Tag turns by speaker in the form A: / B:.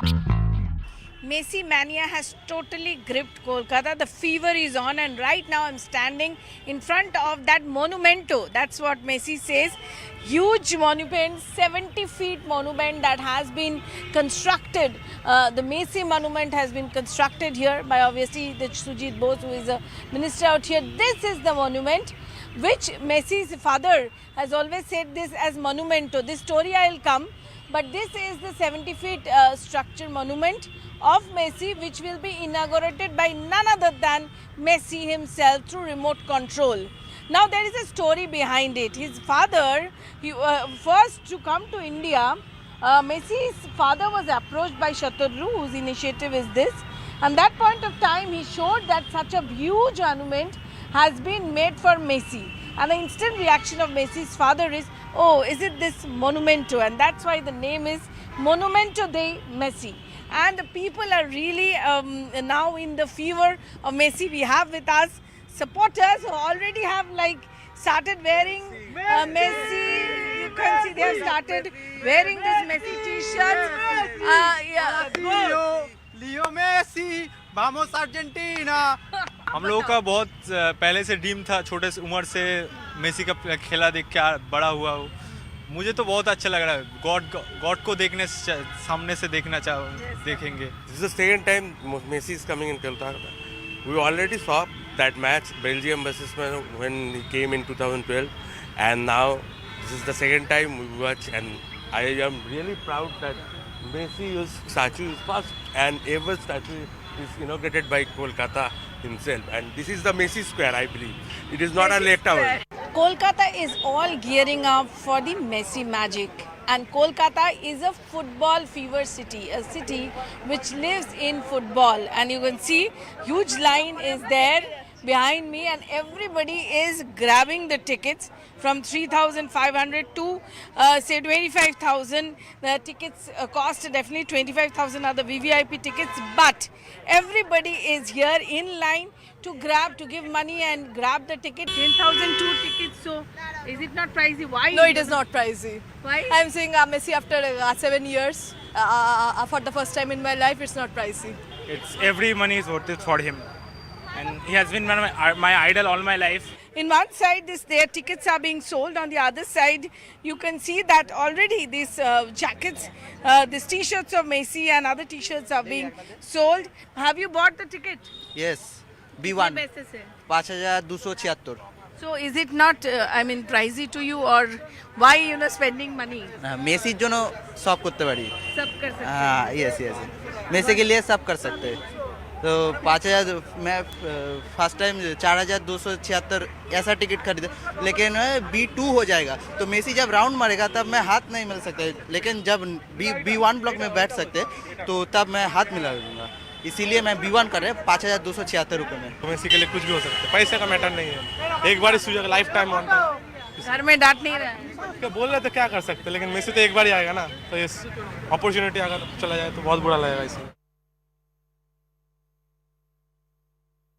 A: Messi mania has totally gripped Kolkata. The fever is on, and right now I'm standing in front of that monumento. That's what Messi says. Huge monument, 70 feet monument that has been constructed. The Messi monument has been constructed here by obviously the Sujit Bose, who is a minister out here. This is the monument which Messi's father has always said this as monumento. This story I'll come. But this is the 70 feet structure monument of Messi, which will be inaugurated by none other than Messi himself through remote control. Now there is a story behind it. His father, first to come to India, Messi's father was approached by Shatrughan, whose initiative is this. And that point of time, he showed that such a huge monument has been made for Messi. And the instant reaction of Messi's father is, oh, is it this monumento? And that's why the name is Monumento de Messi. And the people are really now in the fever of Messi. We have with us supporters who already have started wearing Messi. You can see they have started wearing this Messi t-shirt.
B: Leo Messi, वामोस Argentina. हम लोगों का बहुत पहले से dream था, छोटे से उम्र से मेसी का खेला देख के बड़ा हुआ हूँ। मुझे तो बहुत अच्छा लग रहा है। गॉड को देखने सामने से देखेंगे।
C: This is the second time Messi is coming in Kolkata. We already saw that match Belgium versus when he came in 2012, and now this is the second time we watch, and I am really proud that Messi's statue is first and ever statue is inaugurated by Kolkata himself, and this is the Messi Square, I believe. It is not a lake tower.
A: Kolkata is all gearing up for the Messi magic. And Kolkata is a football fever city, a city which lives in football. And you can see huge line is there behind me, and everybody is grabbing the tickets from 3,500 to say 25,000. The tickets cost definitely 25,000 are the VVIP tickets, but everybody is here in line to give money and grab the ticket. 10,002 tickets. So is it not pricey? Why?
D: No, it is not pricey.
A: Why?
D: I'm seeing Messi after 7 years. For the first time in my life, it's not pricey.
E: It's every money is worth it for him, and he has been my idol all my life.
A: In one side, their tickets are being sold. On the other side, you can see that already these jackets, these t-shirts of Messi and other t-shirts are being sold. Have you bought the ticket?
F: Yes, B1
A: पैसे से?
F: 5276।
A: So is it not, pricey to you, or why spending money?
F: মেসির জন্য সব করতে পারি।
A: सब कर सकते हैं।
F: हाँ, यस यस, मेसी के लिए सब कर सकते हैं। तो 5000 मैं फर्स्ट टाइम 4276 ऐसा टिकट खरीदा, लेकिन B2 हो जाएगा तो मेसी जब राउंड मारेगा तब मैं हाथ नहीं मिल सकते, लेकिन जब B1 ब्लॉक में बैठ सकते तो तब मैं हाथ मिला दूंगा, इसीलिए मैं B1 कर रहे 5276 रुपये में।
G: मेसी के लिए कुछ भी हो सकता है, पैसे का मैटर नहीं है, एक बार ही सुझेगा, लाइफ टाइम वन टाइम।
A: घर में डांट नहीं रहा है?
G: क्या बोल रहे तो क्या कर सकते, लेकिन मेसी तो एक बार ही आएगा ना, तो ये अपॉर्चुनिटी अगर चला जाए तो बहुत बुरा लगेगा इसमें।